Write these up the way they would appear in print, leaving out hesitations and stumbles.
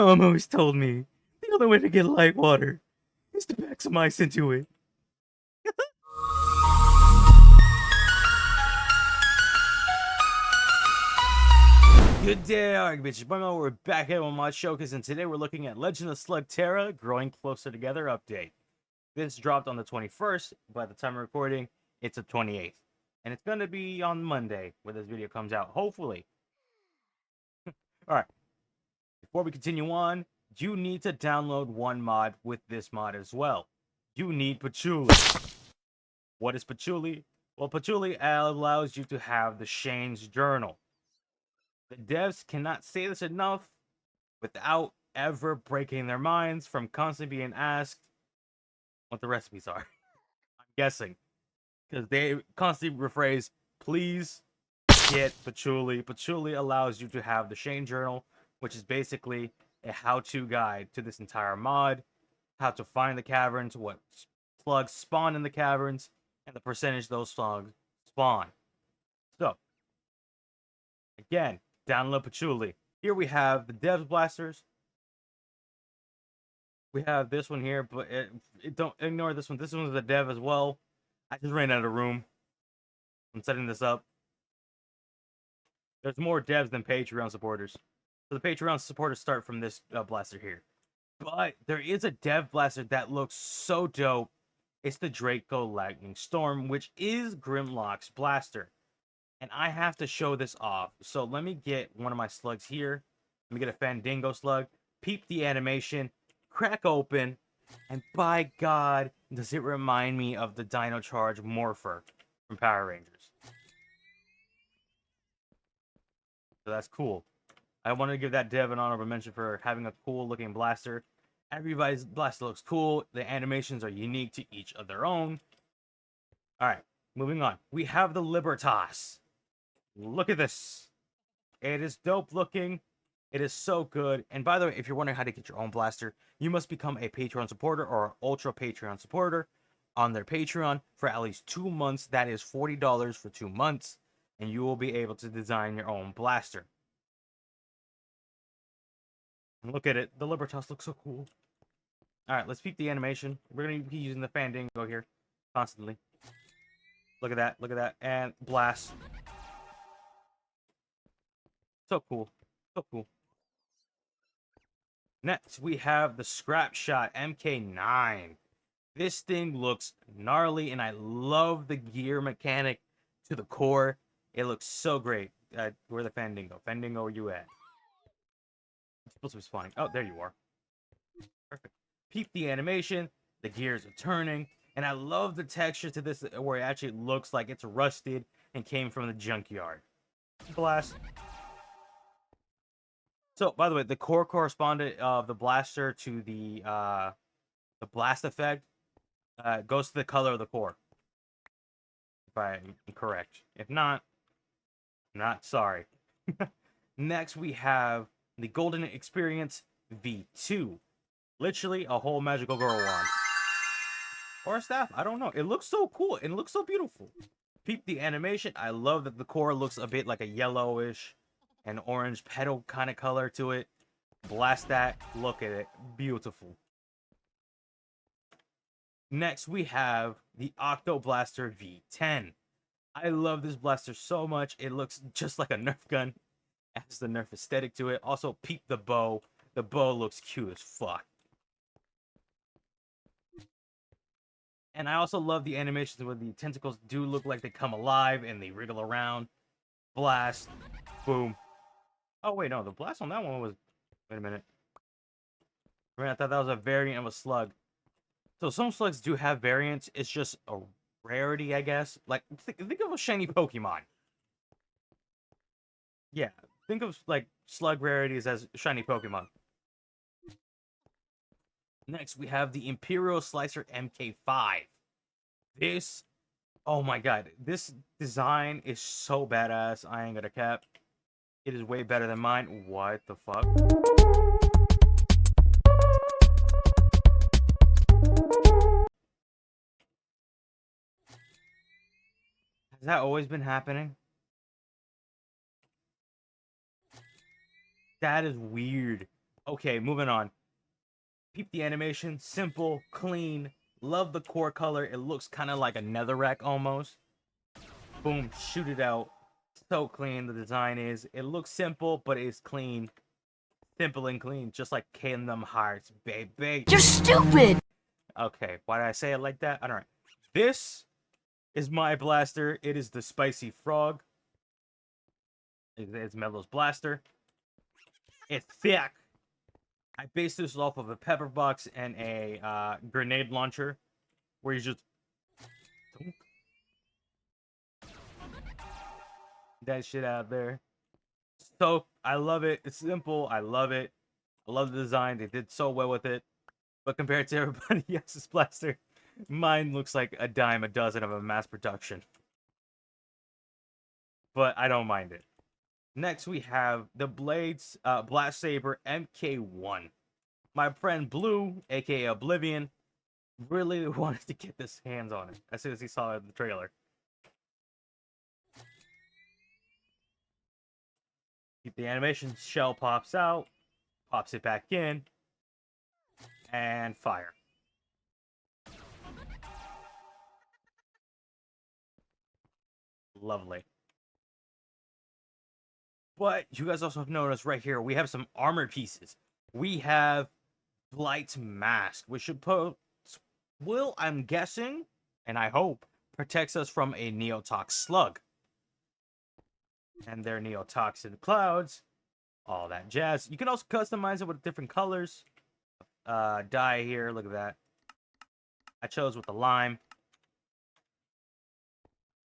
mom always told me the only way to get light water is to pack some ice into it. Good day, bitches. We're back here on my showcase, and today we're looking at Legend of Slugterra Growing Closer Together update. This dropped on the 21st, by the time of recording, it's the 28th. And it's going to be on Monday where this video comes out, hopefully. Alright, before we continue on, you need to download one mod with this mod as well. You need Patchouli. What is Patchouli? Well, Patchouli allows you to have the Shane's Journal. The devs cannot say this enough without ever breaking their minds from constantly being asked what the recipes are. I'm guessing. Because they constantly rephrase, please get Patchouli. Patchouli allows you to have the Shane Journal, which is basically a how-to guide to this entire mod. How to find the caverns, what slugs spawn in the caverns, and the percentage those slugs spawn. So, again, download Patchouli. Here we have the Devs Blasters. We have this one here, but don't ignore this one. This one's a dev as well. I just ran out of room. I'm setting this up. There's more devs than Patreon supporters. So the Patreon supporters start from this blaster here. But there is a dev blaster that looks so dope. It's the Draco Lightning Storm, which is Grimlock's blaster. And I have to show this off. So let me get one of my slugs here. Let me get a Fandango slug. Peep the animation. Crack open. And by God, does it remind me of the Dino Charge Morpher from Power Rangers. So that's cool. I wanted to give that dev an honorable mention for having a cool looking blaster. Everybody's blaster looks cool. The animations are unique to each of their own. Alright, moving on. We have the Libertas. Look at this. It is dope looking. It is so good. And by the way, if you're wondering how to get your own blaster, you must become a Patreon supporter or an Ultra Patreon supporter on their Patreon for at least 2 months. That is $40 for 2 months. And you will be able to design your own blaster. And look at it. The Libertas looks so cool. Alright, let's peep the animation. We're going to be using the Fandango here constantly. Look at that. Look at that. And blast. So cool. So cool. Next, we have the Scrap Shot MK9. This thing looks gnarly, and I love the gear mechanic to the core. It looks so great. Where's the Fandango? Fandango, where you at? It's supposed to be spawning. Oh, there you are. Perfect. Peep the animation. The gears are turning. And I love the texture to this, where it actually looks like it's rusted and came from the junkyard. Blast. So, by the way, the core correspondent of the blaster to the blast effect goes to the color of the core. If I'm correct. If not, not sorry. Next, we have the Golden Experience V2. Literally a whole magical girl wand. Or a staff. I don't know. It looks so cool. It looks so beautiful. Peep the animation. I love that the core looks a bit like a yellowish and orange petal kind of color to it. Blast that. Look at it. Beautiful. Next, we have the Octo Blaster V10. I love this blaster so much. It looks just like a Nerf gun. It has the Nerf aesthetic to it. Also, peep the bow. The bow looks cute as fuck. And I also love the animations where the tentacles do look like they come alive and they wriggle around. Blast. Boom. Oh, wait, no. The blast on that one was... Wait a minute. I thought that was a variant of a slug. So some slugs do have variants. It's just a rarity, I guess. Like, think of a shiny Pokemon. Yeah. Think of, like, slug rarities as shiny Pokemon. Next, we have the Imperial Slicer MK5. This, oh my god, this design is so badass. I ain't gonna cap. It is way better than mine. What the fuck? Has that always been happening? That is weird. Okay, moving on. Peep the animation, simple, clean. Love the core color. It looks kind of like a netherrack almost. Boom, shoot it out. So clean the design is. It looks simple, but it's clean. Simple and clean, just like Kingdom Hearts, baby. You're stupid! Okay, why did I say it like that? I don't know. This is my blaster. It is the Spicy Frog. It's Mellow's blaster. It's thick. I based this off of a pepper box and a grenade launcher, where you just that shit out there. So I love it. It's simple. I love it. I love the design. They did so well with it. But compared to everybody else's blaster, mine looks like a dime a dozen of a mass production. But I don't mind it. Next, we have the Blades Blast Saber MK1. My friend Blue, aka Oblivion, really wanted to get his hands on it as soon as he saw the trailer. The animation, shell pops out, pops it back in, and fire. Lovely. But you guys also have noticed right here, we have some armor pieces. We have Blight's mask, which will, I'm guessing, and I hope, protects us from a Neotox slug. And their Neotoxin clouds, all that jazz. You can also customize it with different colors. Dye here, look at that. I chose with the lime.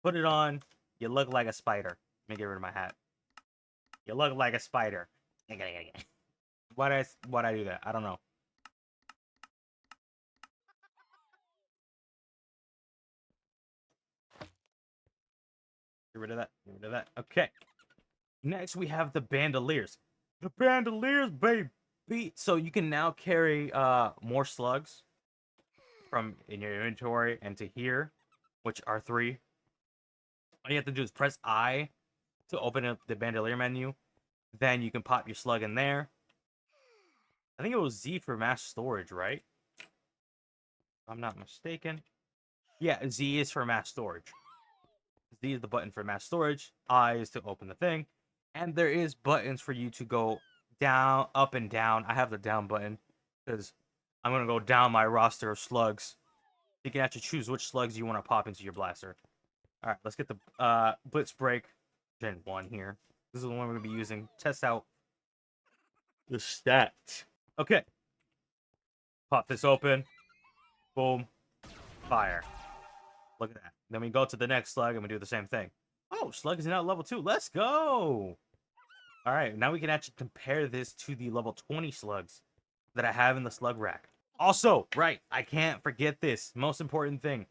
Put it on, you look like a spider. Let me get rid of my hat. You look like a spider. Why'd I do that? I don't know. Get rid of that. Get rid of that. Okay. Next, we have the bandoliers. The bandoliers, baby. So you can now carry more slugs from in your inventory and to here, which are 3. All you have to do is press I to open up the bandolier menu. Then you can pop your slug in there. I think it was Z for mass storage, right? If I'm not mistaken. Yeah, Z is for mass storage. Z is the button for mass storage. I is to open the thing. And there is buttons for you to go down, up, and down. I have the down button because I'm going to go down my roster of slugs. You can actually choose which slugs you want to pop into your blaster. All right, let's get the Blitz Break Gen 1 here. This is the one we're going to be using. Test out the stats. Okay. Pop this open. Boom. Fire. Look at that. Then we go to the next slug and we do the same thing. Oh, slug is now level 2. Let's go. All right, now we can actually compare this to the level 20 slugs that I have in the slug rack. Also, right, I can't forget this. Most important thing.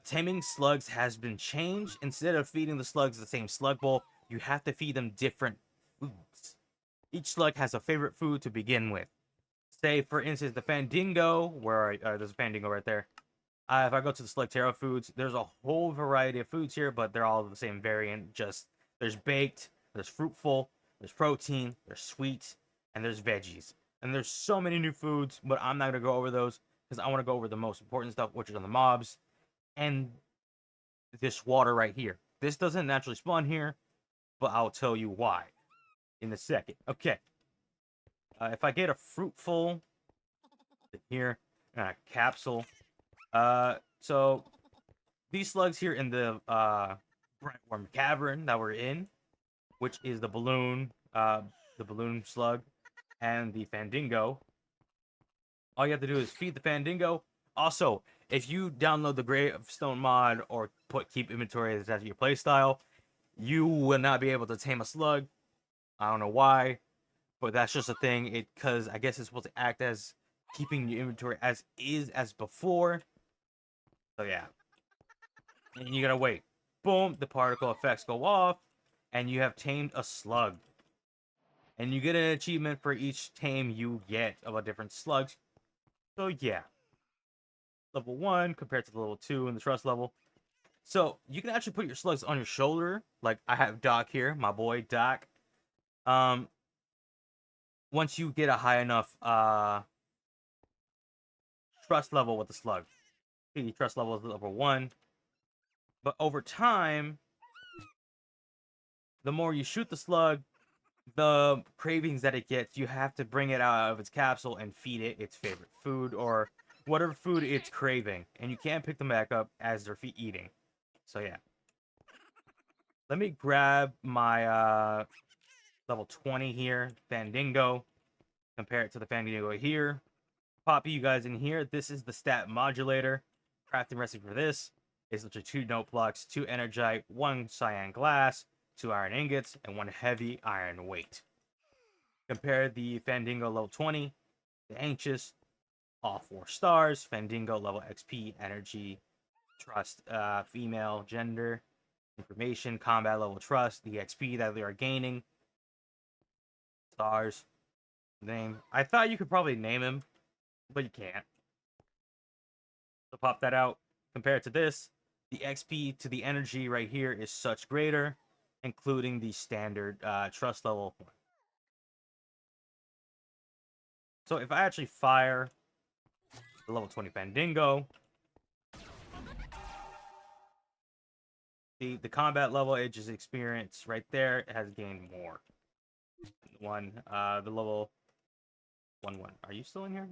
Taming slugs has been changed. Instead of feeding the slugs the same slug bowl, you have to feed them different foods. Each slug has a favorite food to begin with. Say, for instance, the Fandango, where there's a Fandango right there. If I go to the Slugterra foods, there's a whole variety of foods here, but they're all the same variant. Just there's baked, there's fruitful, there's protein, there's sweet, and there's veggies. And there's so many new foods, but I'm not gonna go over those because I want to go over the most important stuff, which is on the mobs and this water right here. This doesn't naturally spawn here, but I'll tell you why in a second. Okay. If I get a fruitful here, capsule. So these slugs here in the Brightworm Cavern that we're in, which is the balloon slug, and the Fandango. All you have to do is feed the Fandango. Also, if you download the Gravestone mod or keep inventory as your playstyle, you will not be able to tame a slug. I don't know why, but that's just a thing. Because I guess it's supposed to act as keeping your inventory as is as before. So yeah, and you gotta wait. Boom, the particle effects go off, and you have tamed a slug. And you get an achievement for each tame you get of a different slug. So yeah, level 1 compared to the level 2 in the trust level. So you can actually put your slugs on your shoulder. Like I have Doc here, my boy Doc. once you get a high enough trust level with the slug. The trust level is level 1. But over time, the more you shoot the slug, the cravings that it gets, you have to bring it out of its capsule and feed it its favorite food or whatever food it's craving. And you can't pick them back up as they're eating. So yeah. Let me grab my level 20 here, Fandango. Compare it to the Fandango here. Pop you guys in here. This is the stat modulator. Crafting recipe for this is literally 2 note blocks, 2 energite, 1 cyan glass, 2 iron ingots, and 1 heavy iron weight. Compare the Fandango level 20, the Anxious, all 4 stars. Fandango level XP, energy, trust, female, gender, information, combat level trust, the XP that they are gaining, stars, name. I thought you could probably name him, but you can't. So pop that out. Compare it to this. The XP to the energy right here is such greater, including the standard trust level. So if I actually fire the level 20 Fandango, the combat level it just experienced right there, it has gained more. The level 1. Are you still in here?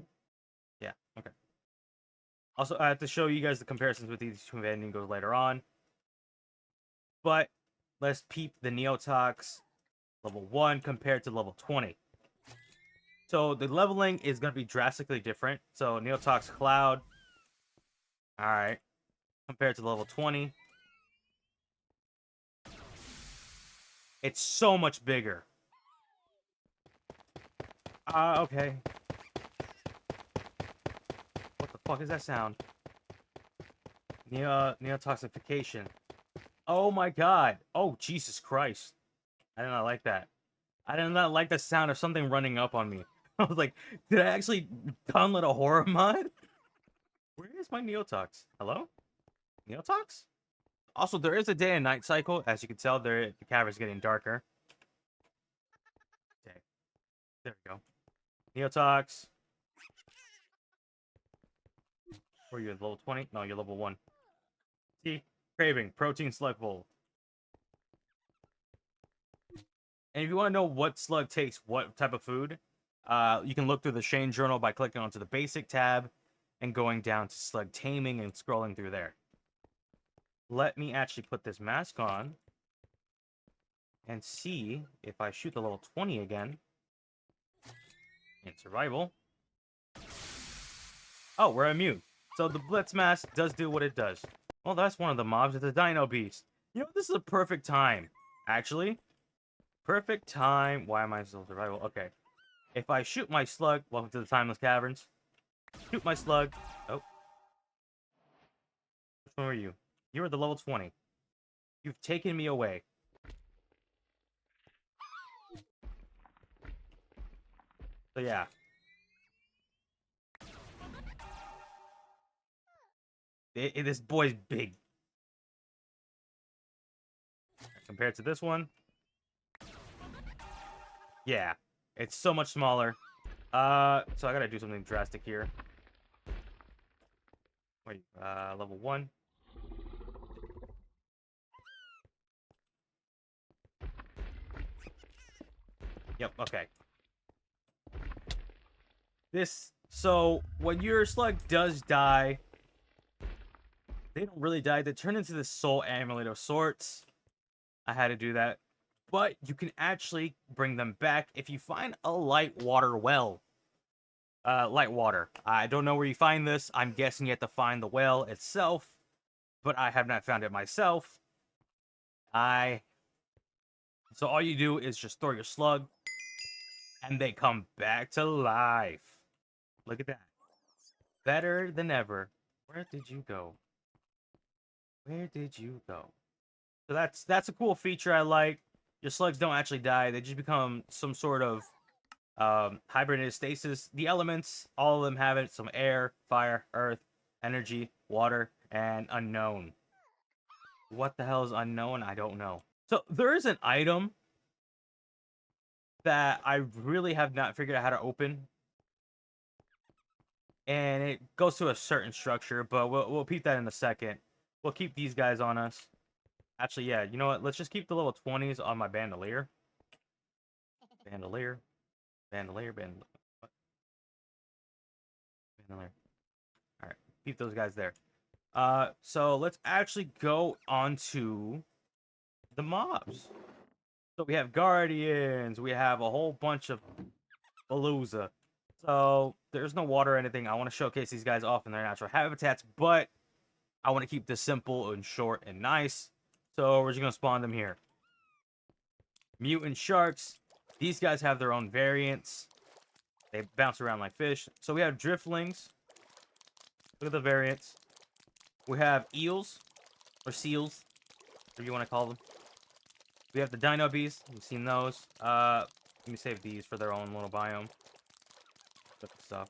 Yeah, okay. Also, I have to show you guys the comparisons with these 2 Fandangos later on. But let's peep the Neotox level 1 compared to level 20. So the leveling is going to be drastically different. So Neotox Cloud, alright, compared to level 20. It's so much bigger. Okay. What the fuck is that sound? Neotoxification. Oh my god. Oh, Jesus Christ. I did not like that. I did not like the sound of something running up on me. I was like, did I actually download a horror mod? Where is my Neotox? Hello? Neotox? Also, there is a day and night cycle. As you can tell, the cavern's getting darker. Okay. There we go. Neotox. Where are you at? Level 20? No, you're level 1. See? Craving. Protein slug bowl. And if you want to know what slug takes what type of food, you can look through the Shane journal by clicking onto the basic tab and going down to slug taming and scrolling through there. Let me actually put this mask on and see if I shoot the level 20 again in survival. Oh, we're immune. So the Blitz mask does do what it does. Well, that's one of the mobs. It's a Dino Beast. You know, this is a perfect time, actually. Perfect time. Why am I still survival? Okay. If I shoot my slug, welcome to the Timeless Caverns. Shoot my slug. Oh. Which one are you? You are the level 20. You've taken me away. So yeah. This boy's big. Compared to this one. Yeah. It's so much smaller. So I gotta do something drastic here. Wait, level 1. Yep, okay. So when your slug does die, they don't really die. They turn into this soul amulet of sorts. I had to do that. But you can actually bring them back if you find a light water well. Light water. I don't know where you find this. I'm guessing you have to find the well itself. But I have not found it myself. So all you do is just throw your slug. And they come back to life. Look at that. Better than ever. Where did you go? Where did you go? So that's a cool feature I like. Your slugs don't actually die. They just become some sort of hibernated stasis. The elements, all of them have it. Some air, fire, earth, energy, water, and unknown. What the hell is unknown? I don't know. So there is an item that I really have not figured out how to open. And it goes to a certain structure, but we'll peep that in a second. We'll keep these guys on us. Actually, yeah, you know what? Let's just keep the level 20s on my bandolier. Bandolier. Bandolier. Bandolier. Alright. Keep those guys there. So let's actually go on to the mobs. So we have guardians. We have a whole bunch of Palooza. So there's no water or anything. I want to showcase these guys off in their natural habitats, but I want to keep this simple and short and nice. So we're just going to spawn them here. Mutant sharks. These guys have their own variants. They bounce around like fish. So we have driftlings. Look at the variants. We have eels, or seals, whatever you want to call them. We have the dino bees. We've seen those. Let me save these for their own little biome. Good stuff.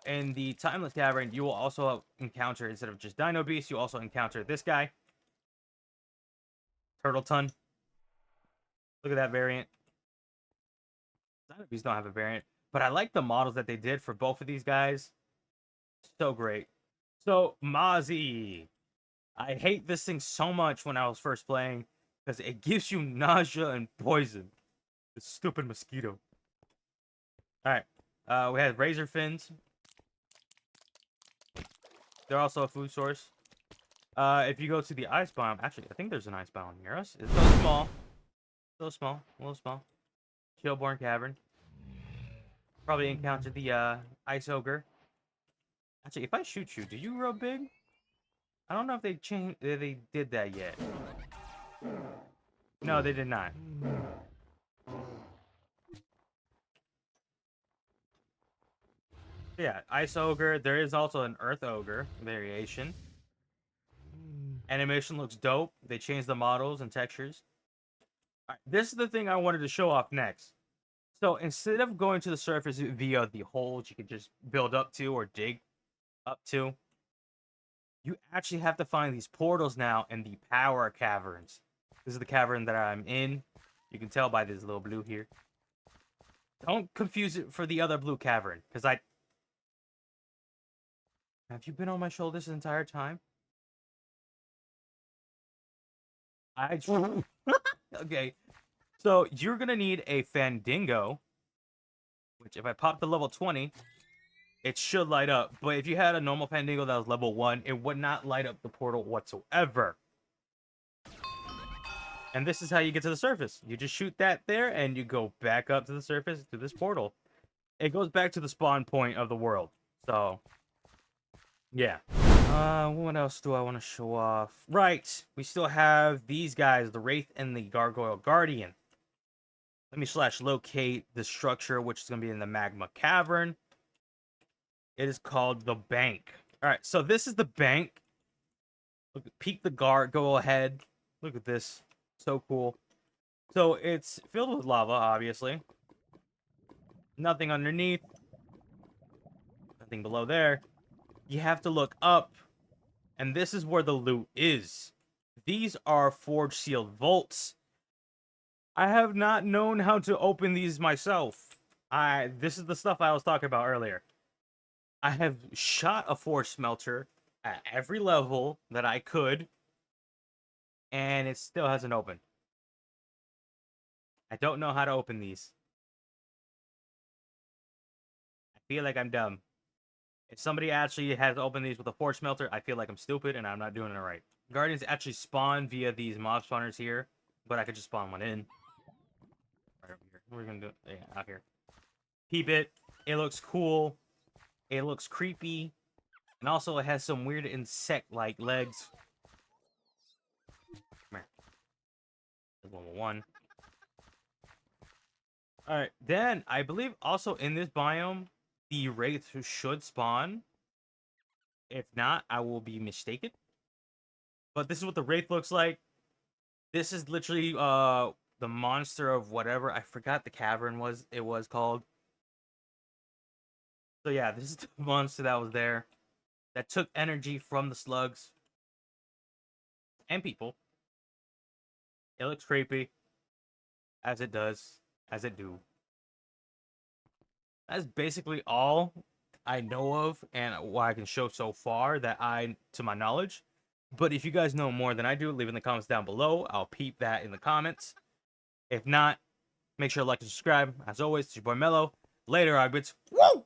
In the Timeless Cavern, you will also encounter, instead of just dino beasts, you also encounter this guy. Turtle ton. Look at that variant. Dino beasts don't have a variant, but I like the models that they did for both of these guys. So great. So, Mozzie. I hate this thing so much when I was first playing, because it gives you nausea and poison. This stupid mosquito. Alright. We have razor fins. They're also a food source. If you go to the ice biome, actually, I think there's an ice biome near us. It's so small. So small. A little small. Chillborn Cavern. Probably encountered the ice ogre. Actually, if I shoot you, do you grow big? I don't know if they changed. They did that yet. No, they did not. Yeah, ice ogre. There is also an earth ogre variation. Animation looks dope. They changed the models and textures. All right, this is the thing I wanted to show off next. So instead of going to the surface via the holes you can just build up to or dig up to, you actually have to find these portals now in the power caverns. This is the cavern that I'm in. You can tell by this little blue here. Don't confuse it for the other blue cavern, because I... Have you been on my shoulder this entire time? I... Okay. So, you're going to need a Fandango, which if I pop the level 20, it should light up. But if you had a normal Fandango that was level 1, it would not light up the portal whatsoever. And this is how you get to the surface. You just shoot that there, and you go back up to the surface to this portal. It goes back to the spawn point of the world. So, yeah. What else do I want to show off? Right. We still have these guys, the Wraith and the Gargoyle Guardian. Let me locate the structure, which is going to be in the Magma Cavern. It is called the Bank. All right, so this is the bank. Look, peek the guard. Go ahead. Look at this. So cool. So it's filled with lava, obviously. Nothing underneath. Nothing below there. You have to look up. And this is where the loot is. These are forge sealed vaults. I have not known how to open these myself. This is the stuff I was talking about earlier. I have shot a forge smelter at every level that I could, and it still hasn't opened. I don't know how to open these. I feel like I'm dumb. If somebody actually has opened these with a forge smelter, I feel like I'm stupid and I'm not doing it right. Guardians actually spawn via these mob spawners here, but I could just spawn one in. Right over here. We're gonna do it out here. Peep it. It looks cool. It looks creepy. And also it has some weird insect-like legs. Come here. Level 1. Alright, then I believe also in this biome, the wraiths should spawn. If not, I will be mistaken. But this is what the wraith looks like. This is literally the monster of whatever. I forgot the cavern was called. So yeah, this is the monster that was there. That took energy from the slugs. And people. It looks creepy. As it does. as it do. That's basically all I know of and what I can show so far to my knowledge. But if you guys know more than I do, leave in the comments down below. I'll peep that in the comments. If not, make sure to like and subscribe. As always, it's your boy Mellow. Later, Ogbits. Woo!